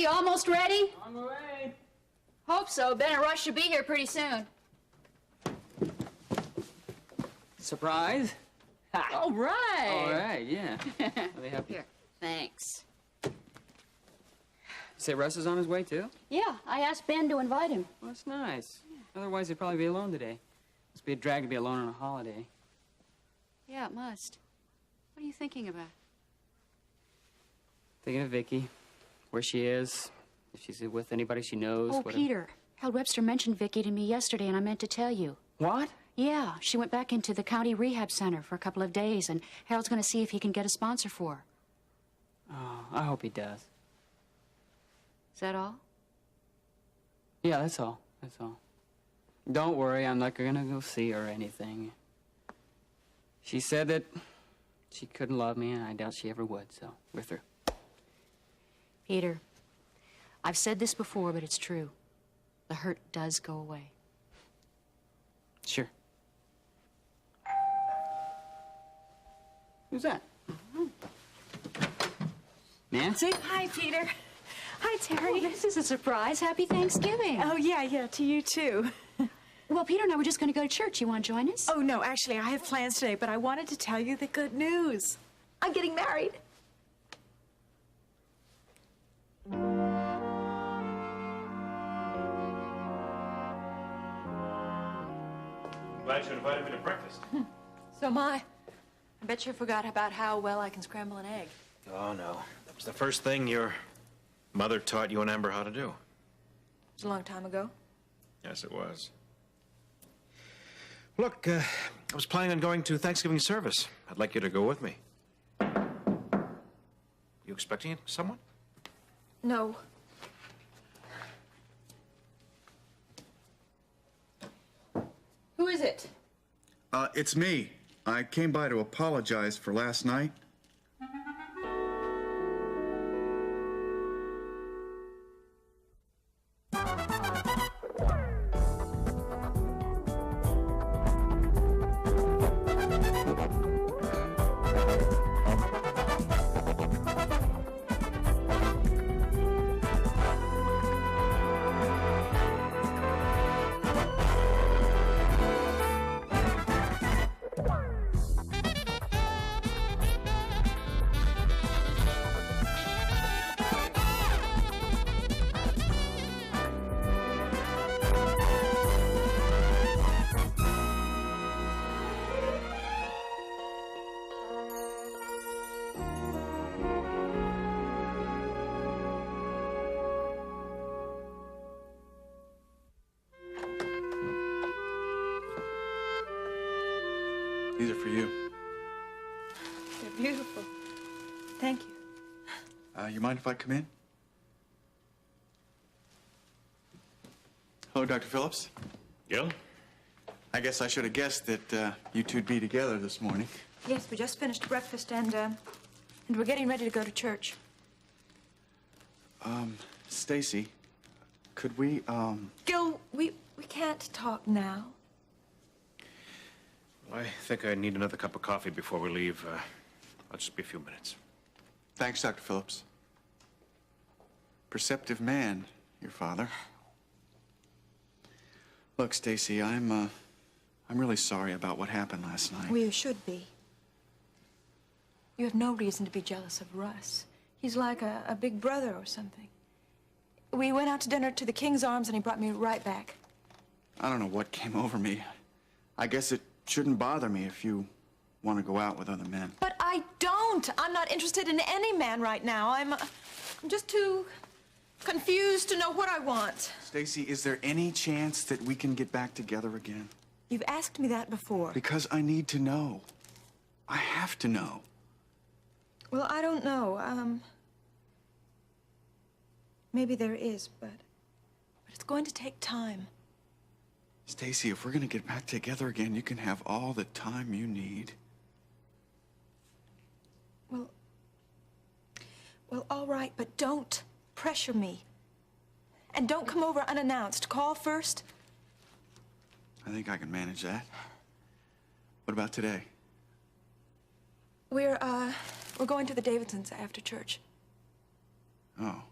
you almost ready? On the way. Hope so. Ben and Rush should be here pretty soon. Surprise? Ha. All right. All right, yeah. Are they happy? Here, thanks. Say Russ is on his way, too? Yeah, I asked Ben to invite him. Well, that's nice. Otherwise, he'd probably be alone today. Must be a drag to be alone on a holiday. Yeah, it must. What are you thinking about? Thinking of Vicky, where she is, if she's with anybody she knows. Oh, whatever. Peter. Harold Webster mentioned Vicky to me yesterday, and I meant to tell you. What? Yeah, she went back into the county rehab center for a couple of days, and Harold's going to see if he can get a sponsor for her. Oh, I hope he does. Is that all? Yeah, that's all. That's all. Don't worry, I'm not gonna go see her or anything. She said that she couldn't love me, and I doubt she ever would, so we're through. Peter, I've said this before, but it's true. The hurt does go away. Sure. Who's that? Nancy? Hi, Peter. Hi, Terry. Oh, this is a surprise. Happy Thanksgiving. Oh, yeah, to you, too. Well, Peter and I were just going to go to church. You want to join us? Oh, no, actually, I have plans today, but I wanted to tell you the good news. I'm getting married. Glad you invited me to breakfast. So am I. I bet you forgot about how well I can scramble an egg. Oh, no. That was the first thing your mother taught you and Amber how to do. It was a long time ago. Yes, it was. Look, I was planning on going to Thanksgiving service. I'd like you to go with me. You expecting someone? No. Who is it? It's me. I came by to apologize for last night. These are for you. They're beautiful. Thank you. You mind if I come in? Hello, Dr. Phillips. Gil? I guess I should have guessed that you two'd be together this morning. Yes, we just finished breakfast and we're getting ready to go to church. Stacy, could we, Gil, we can't talk now. I think I need another cup of coffee before we leave. I'll just be a few minutes. Thanks, Dr. Phillips. Perceptive man, your father. Look, Stacy, I'm really sorry about what happened last night. Well, you should be. You have no reason to be jealous of Russ. He's like a big brother or something. We went out to dinner to the King's Arms and he brought me right back. I don't know what came over me. I guess it shouldn't bother me if you want to go out with other men. But I don't. I'm not interested in any man right now. I'm just too confused to know what I want. Stacy, is there any chance that we can get back together again? You've asked me that before. Because I need to know. I have to know. Well, I don't know. Maybe there is, but it's going to take time. Stacy, if we're gonna get back together again, you can have all the time you need. Well, all right, but don't pressure me. And don't come over unannounced. Call first. I think I can manage that. What about today? We're going to the Davidsons after church. Oh.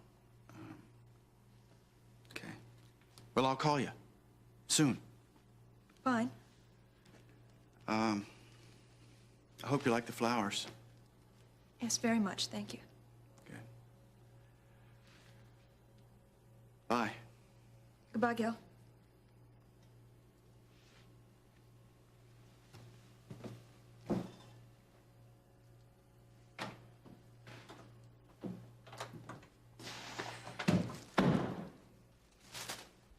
Well, I'll call you. Soon. Fine. I hope you like the flowers. Yes, very much, thank you. Good. Bye. Goodbye, Gil.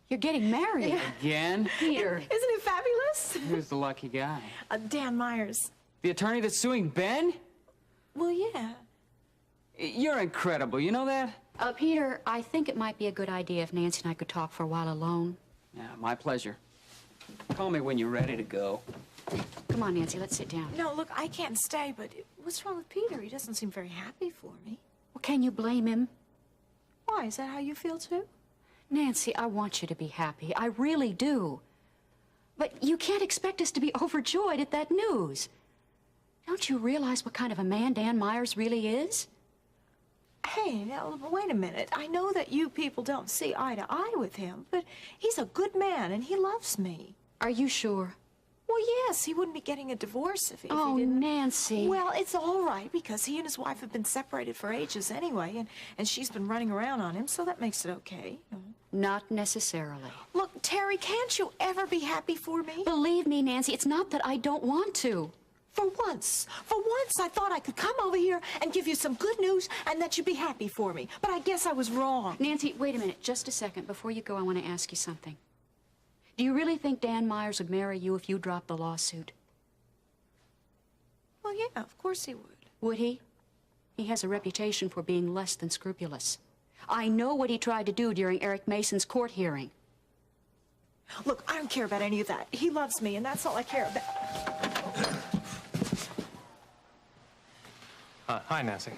You're getting married. Again? Peter. Isn't it fabulous? Who's the lucky guy? Dan Myers. The attorney that's suing Ben? Well, yeah. You're incredible, you know that? Peter, I think it might be a good idea if Nancy and I could talk for a while alone. Yeah, my pleasure. Call me when you're ready to go. Come on, Nancy, let's sit down. No, look, I can't stay, but what's wrong with Peter? He doesn't seem very happy for me. Well, can you blame him? Why? Is that how you feel, too? Nancy, I want you to be happy. I really do. But you can't expect us to be overjoyed at that news. Don't you realize what kind of a man Dan Myers really is? Hey, now, wait a minute. I know that you people don't see eye to eye with him, but he's a good man and he loves me. Are you sure? Well, yes, he wouldn't be getting a divorce if he didn't. Nancy. Well, it's all right because he and his wife have been separated for ages anyway, and she's been running around on him, so that makes it okay. Not necessarily. Look, Terry, can't you ever be happy for me? Believe me, Nancy, it's not that I don't want to. For once I thought I could come over here and give you some good news and that you'd be happy for me. But I guess I was wrong. Nancy, wait a minute, just a second. Before you go, I want to ask you something. Do you really think Dan Myers would marry you if you dropped the lawsuit? Well, yeah, of course he would. Would he? He has a reputation for being less than scrupulous. I know what he tried to do during Eric Mason's court hearing. Look, I don't care about any of that. He loves me, and that's all I care about. Hi, Nancy.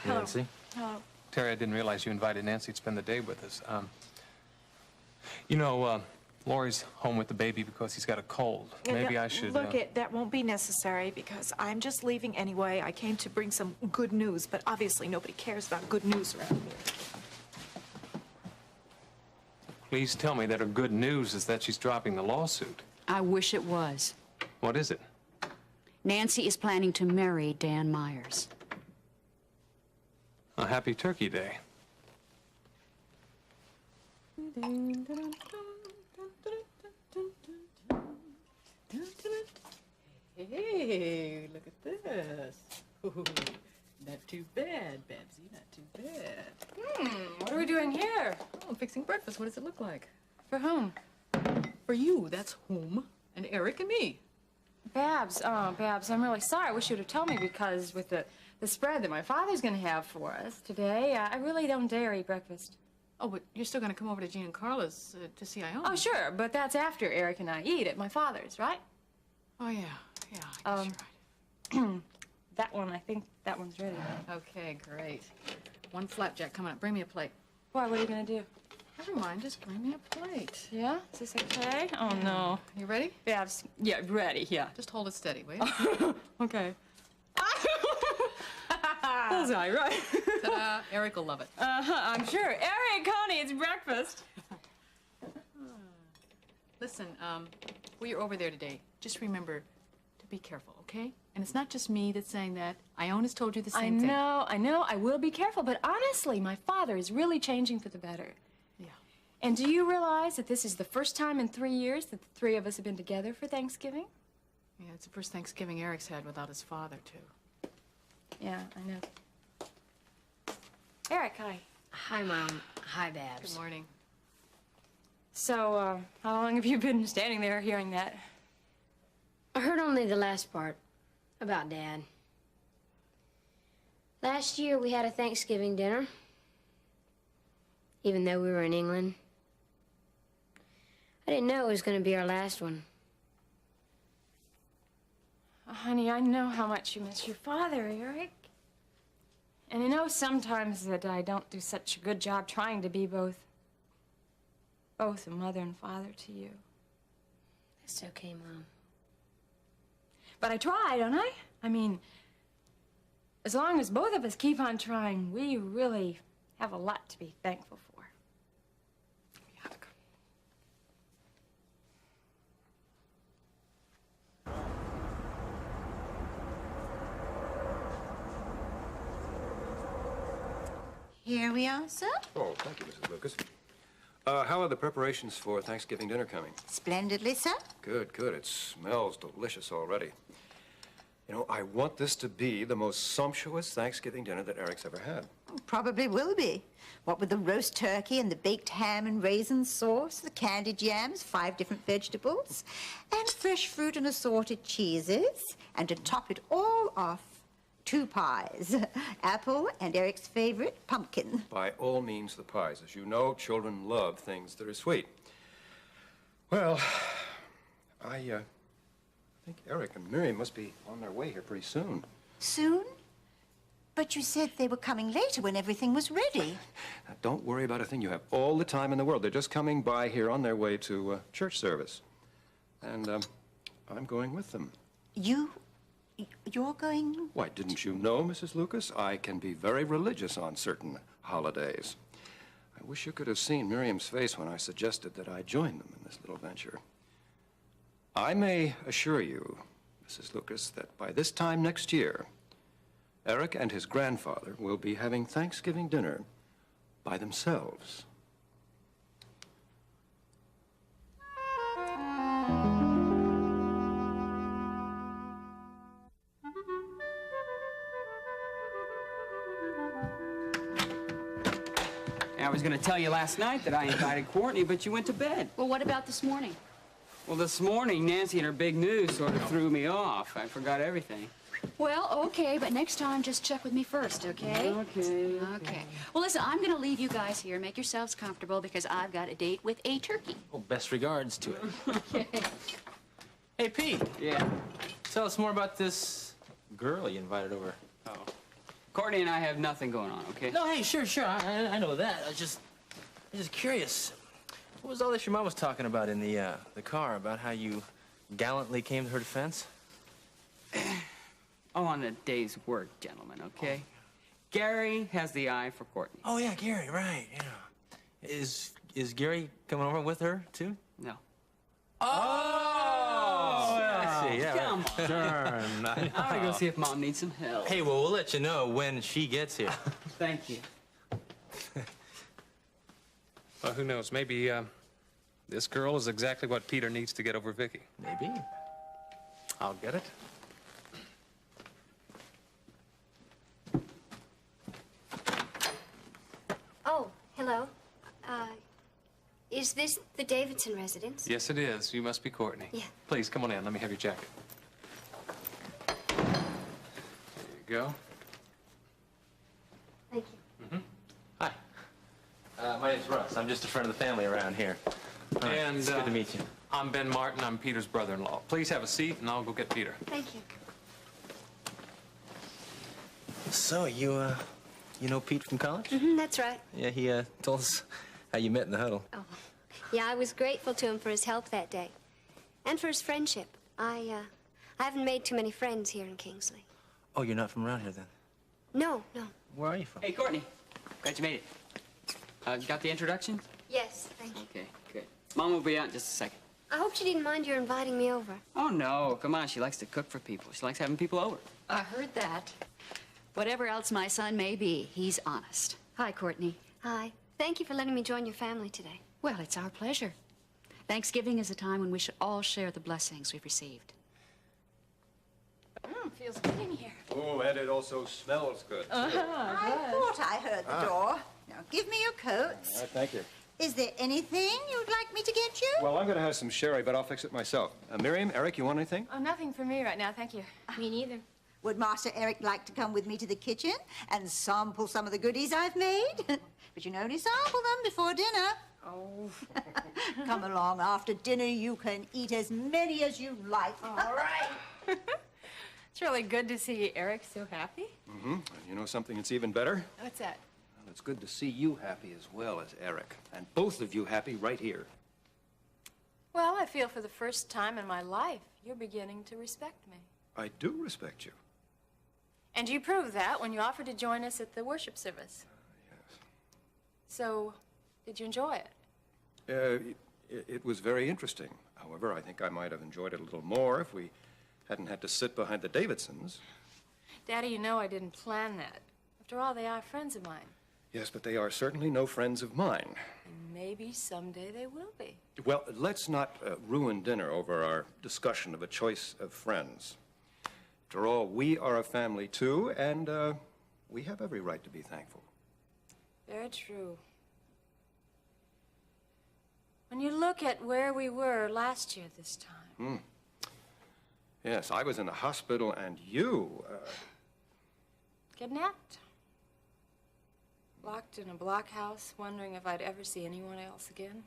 Hello. Nancy. Hello. Terry, I didn't realize you invited Nancy to spend the day with us. You know, Laurie's home with the baby because he's got a cold. Maybe I should... Look, that won't be necessary because I'm just leaving anyway. I came to bring some good news, but obviously nobody cares about good news around here. Please tell me that her good news is that she's dropping the lawsuit. I wish it was. What is it? Nancy is planning to marry Dan Myers. A happy Turkey Day. Hey, look at this. Ooh, not too bad, Babsy, not too bad. What are we doing here? Oh, I'm fixing breakfast. What does it look like? For whom? For you, that's whom. And Eric and me. Babs, oh, Babs, I'm really sorry. I wish you would have told me because with the spread that my father's going to have for us today, I really don't dare eat breakfast. Oh, but you're still going to come over to Jean and Carla's to see Ione. Oh, sure, but that's after Eric and I eat at my father's, right? Oh, yeah. Yeah, I guess you're right. That one, I think that one's ready. Okay, great. One flapjack coming up. Bring me a plate. Why, what are you going to do? Never mind, just bring me a plate. Yeah? Is this okay? Oh, no. You ready? Babs, yeah, ready, yeah. Just hold it steady, will you? Okay. Bullseye, right? Ta-da! Eric will love it. I'm sure. Eric, honey, it's breakfast. Listen, when you're over there today, just remember to be careful, okay? And it's not just me that's saying that. Iona's told you the same thing. I know. I will be careful, but honestly, my father is really changing for the better. Yeah. And do you realize that this is the first time in 3 years that the three of us have been together for Thanksgiving? Yeah, it's the first Thanksgiving Eric's had without his father, too. Yeah, I know. Eric, hi. Hi, Mom. Hi, Babs. Good morning. So, how long have you been standing there hearing that? I heard only the last part about Dad. Last year, we had a Thanksgiving dinner, even though we were in England. I didn't know it was going to be our last one. Honey, I know how much you miss your father, Eric. And I know sometimes that I don't do such a good job trying to be both a mother and father to you. That's okay, Mom. But I try, don't I? I mean, as long as both of us keep on trying, we really have a lot to be thankful for. Here we are, sir. Oh, thank you, Mrs. Lucas. How are the preparations for Thanksgiving dinner coming? Splendidly, sir. Good, good. It smells delicious already. You know, I want this to be the most sumptuous Thanksgiving dinner that Eric's ever had. Probably will be. What with the roast turkey and the baked ham and raisin sauce, the candied yams, 5 different vegetables, and fresh fruit and assorted cheeses. And to top it all off, 2 pies. Apple and Eric's favorite, pumpkin. By all means, the pies. As you know, children love things that are sweet. Well, I think Eric and Miriam must be on their way here pretty soon. Soon? But you said they were coming later when everything was ready. Now, don't worry about a thing. You have all the time in the world. They're just coming by here on their way to church service. And I'm going with them. You're going? Why, didn't you know, Mrs. Lucas? I can be very religious on certain holidays. I wish you could have seen Miriam's face when I suggested that I join them in this little venture. I may assure you, Mrs. Lucas, that by this time next year, Eric and his grandfather will be having Thanksgiving dinner by themselves. I was going to tell you last night that I invited Courtney, but you went to bed. Well, what about this morning? Well, this morning, Nancy and her big news sort of threw me off. I forgot everything. Well, okay, but next time just check with me first, okay? Okay. Well, listen, I'm going to leave you guys here. Make yourselves comfortable because I've got a date with a turkey. Well, best regards to it. Okay. Hey, Pete. Yeah? Tell us more about this girl you invited over. Oh. Courtney and I have nothing going on, okay? No, hey, sure. I know that. I'm just curious. What was all this your mom was talking about in the car, about how you gallantly came to her defense? Oh, on a day's work, gentlemen, okay? Gary has the eye for Courtney. Oh, yeah, Gary, right, yeah. Is Gary coming over with her, too? No. Oh! I see, yeah. Come on. Darn. I'm gonna go see if Mom needs some help. Hey, well, we'll let you know when she gets here. Thank you. Well, who knows? Maybe this girl is exactly what Peter needs to get over Vicky. Maybe. I'll get it. Oh, hello. Is this the Davidson residence? Yes, it is. You must be Courtney. Yeah. Please, come on in. Let me have your jacket. There you go. Thank you. Hi. My name's Russ. I'm just a friend of the family around here. And it's good to meet you. I'm Ben Martin. I'm Peter's brother-in-law. Please have a seat, and I'll go get Peter. Thank you. So, you know Pete from college? Mm-hmm, that's right. Yeah, he told us how you met in the huddle. Oh, yeah, I was grateful to him for his help that day. And for his friendship. I haven't made too many friends here in Kingsley. Oh, you're not from around here, then? No. Where are you from? Hey, Courtney. Glad you made it. Got the introduction? Yes, thank you. Okay, good. Mom will be out in just a second. I hope she didn't mind your inviting me over. Oh, no. Come on. She likes to cook for people. She likes having people over. I heard that. Whatever else my son may be, he's honest. Hi, Courtney. Hi. Thank you for letting me join your family today. Well, it's our pleasure. Thanksgiving is a time when we should all share the blessings we've received. Feels good in here. Oh, and it also smells good. I thought I heard the door. Now, give me your coats. Thank you. Is there anything you'd like me to get you? Well, I'm going to have some sherry, but I'll fix it myself. Miriam, Eric, you want anything? Oh, nothing for me right now, thank you. Me neither. Would Master Eric like to come with me to the kitchen and sample some of the goodies I've made? But you can only sample them before dinner. Oh. Come along. After dinner, you can eat as many as you like. All right. It's really good to see Eric so happy. Mm-hmm. And you know something that's even better? What's that? Well, it's good to see you happy as well as Eric. And both of you happy right here. Well, I feel for the first time in my life, you're beginning to respect me. I do respect you. And you proved that when you offered to join us at the worship service. Yes. So, did you enjoy it? It was very interesting. However, I think I might have enjoyed it a little more if we hadn't had to sit behind the Davidsons. Daddy, you know I didn't plan that. After all, they are friends of mine. Yes, but they are certainly no friends of mine. Maybe someday they will be. Well, let's not ruin dinner over our discussion of a choice of friends. After all, we are a family too, and we have every right to be thankful. Very true. When you look at where we were last year this time. Yes, I was in the hospital, and you... Kidnapped. Locked in a blockhouse, wondering if I'd ever see anyone else again.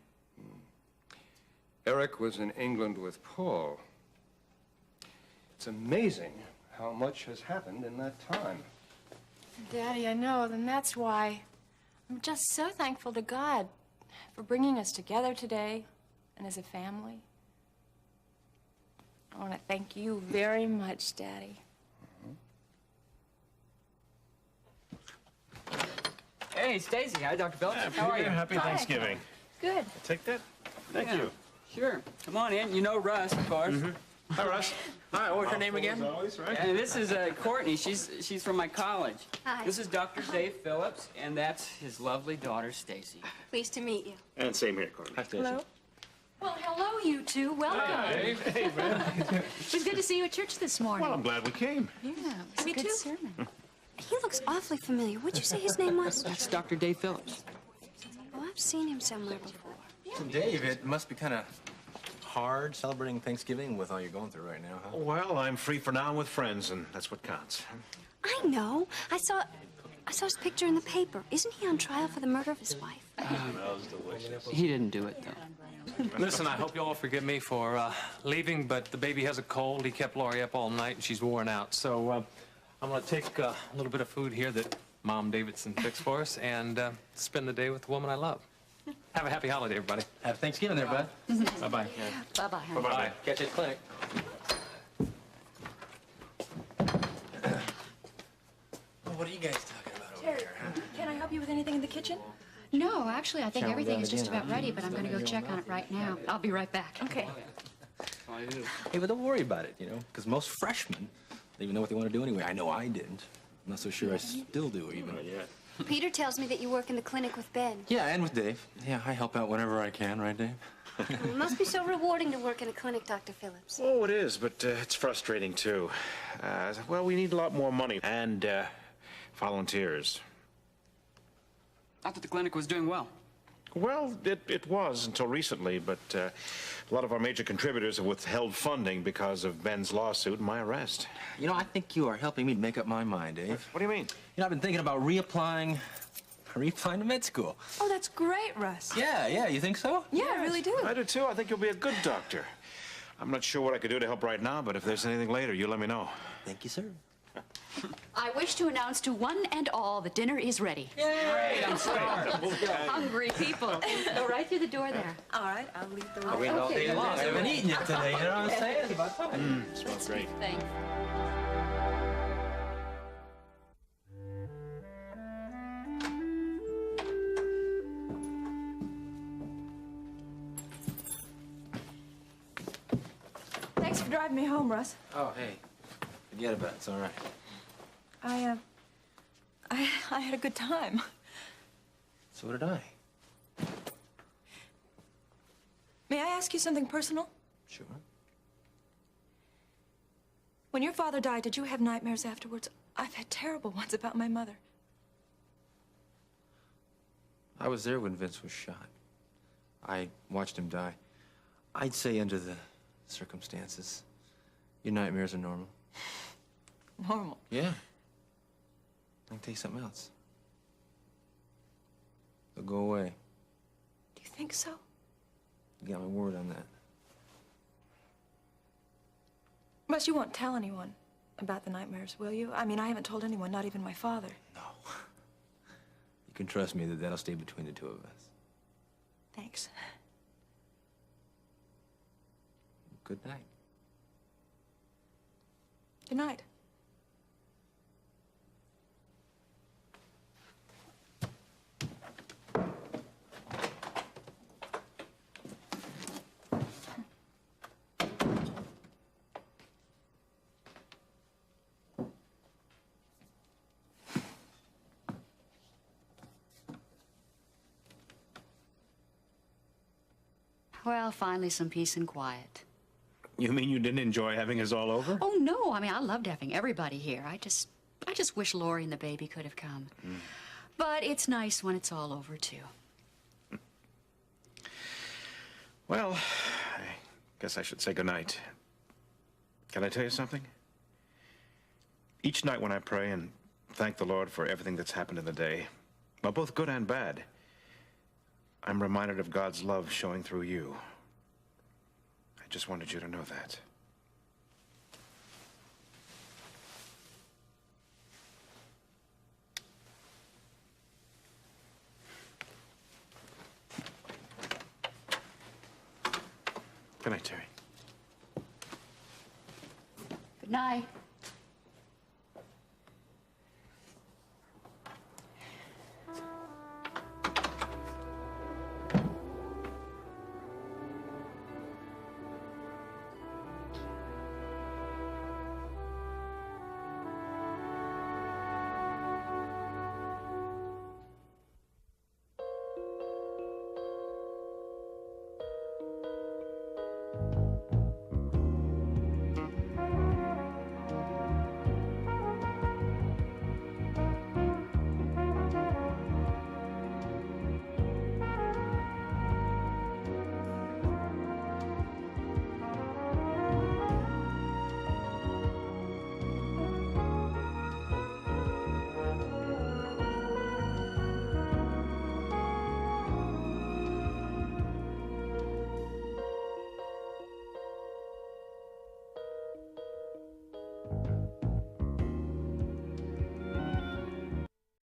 Eric was in England with Paul. It's amazing how much has happened in that time. Daddy, I know, and that's why I'm just so thankful to God for bringing us together today and as a family. I want to thank you very much, Daddy. Hey, Stacy. Hi, Dr. Phillips. How are you? Happy Thanksgiving. Good. Take that. Thank Yeah. you. Sure. Come on in. You know Russ, of course. Hi, Russ. Hi, what was your name again? Always, right? And this is Courtney. She's from my college. Hi. This is Dr. Dave Phillips, and that's his lovely daughter, Stacy. Pleased to meet you. And same here, Courtney. Hi, Stacy. Hello? Well, hello, you two. Welcome. Hey, man. It was good to see you at church this morning. Well, I'm glad we came. Yeah, it was Me a good too. sermon. He looks awfully familiar. What'd you say his name was? That's Dr. Dave Phillips. Oh, I've seen him somewhere before. Dave, it must be kind of hard celebrating Thanksgiving with all you're going through right now, huh? Well, I'm free for now with friends, and that's what counts. I know. I saw his picture in the paper. Isn't he on trial for the murder of his wife? He didn't do it, though. Listen, I hope you all forgive me for leaving, but the baby has a cold. He kept Laurie up all night, and she's worn out. So I'm going to take a little bit of food here that Mom Davidson fixed for us and spend the day with the woman I love. Have a happy holiday, everybody. Have Thanksgiving there, bud. Bye-bye. Bye-bye. honey. Bye. Catch you at the clinic. What are you guys talking about over here? Can I help you with anything in the kitchen? No, actually, I think Shall we everything grab is it just in, about huh? ready, but I'm going to go check on it right now. I'll be right back. Okay. Hey, but don't worry about it, you know, because most freshmen don't even know what they want to do anyway. I know I didn't. I'm not so sure I still do, even. Peter tells me that you work in the clinic with Ben. Yeah, and with Dave. Yeah, I help out whenever I can, right, Dave? It must be so rewarding to work in a clinic, Dr. Phillips. Oh, it is, but it's frustrating, too. Well, we need a lot more money and volunteers. I thought the clinic was doing well. Well, it was until recently, but a lot of our major contributors have withheld funding because of Ben's lawsuit and my arrest. You know, I think you are helping me to make up my mind, Dave. What do you mean? You know, I've been thinking about reapplying to med school. Oh, that's great, Russ. Yeah, you think so? Yeah, I really do. I do, too. I think you'll be a good doctor. I'm not sure what I could do to help right now, but if there's anything later, you let me know. Thank you, sir. I wish to announce to one and all that dinner is ready. Great, I'm sorry. Hungry people. Go right through the door there. All right, I'll leave the I waited all day long. I haven't eaten yet today, you know what I'm saying? It's about time. Smells great. Thanks. Thanks for driving me home, Russ. Oh, hey. Forget about it. It's all right. I had a good time. So did I. May I ask you something personal? Sure. When your father died, did you have nightmares afterwards? I've had terrible ones about my mother. I was there when Vince was shot. I watched him die. I'd say under the circumstances, your nightmares are normal. Normal. Yeah. I can tell you something else. They'll go away. Do you think so? You got my word on that. Russ, you won't tell anyone about the nightmares, will you? I mean, I haven't told anyone, not even my father. No. You can trust me that that'll stay between the two of us. Thanks. Good night. Good night. Well, finally some peace and quiet. You mean you didn't enjoy having us all over? Oh, no. I mean, I loved having everybody here. I just wish Lori and the baby could have come. But it's nice when it's all over, too. Well, I guess I should say goodnight. Can I tell you something? Each night when I pray and thank the Lord for everything that's happened in the day, well, both good and bad, I'm reminded of God's love showing through you. I just wanted you to know that. Good night, Terry. Good night.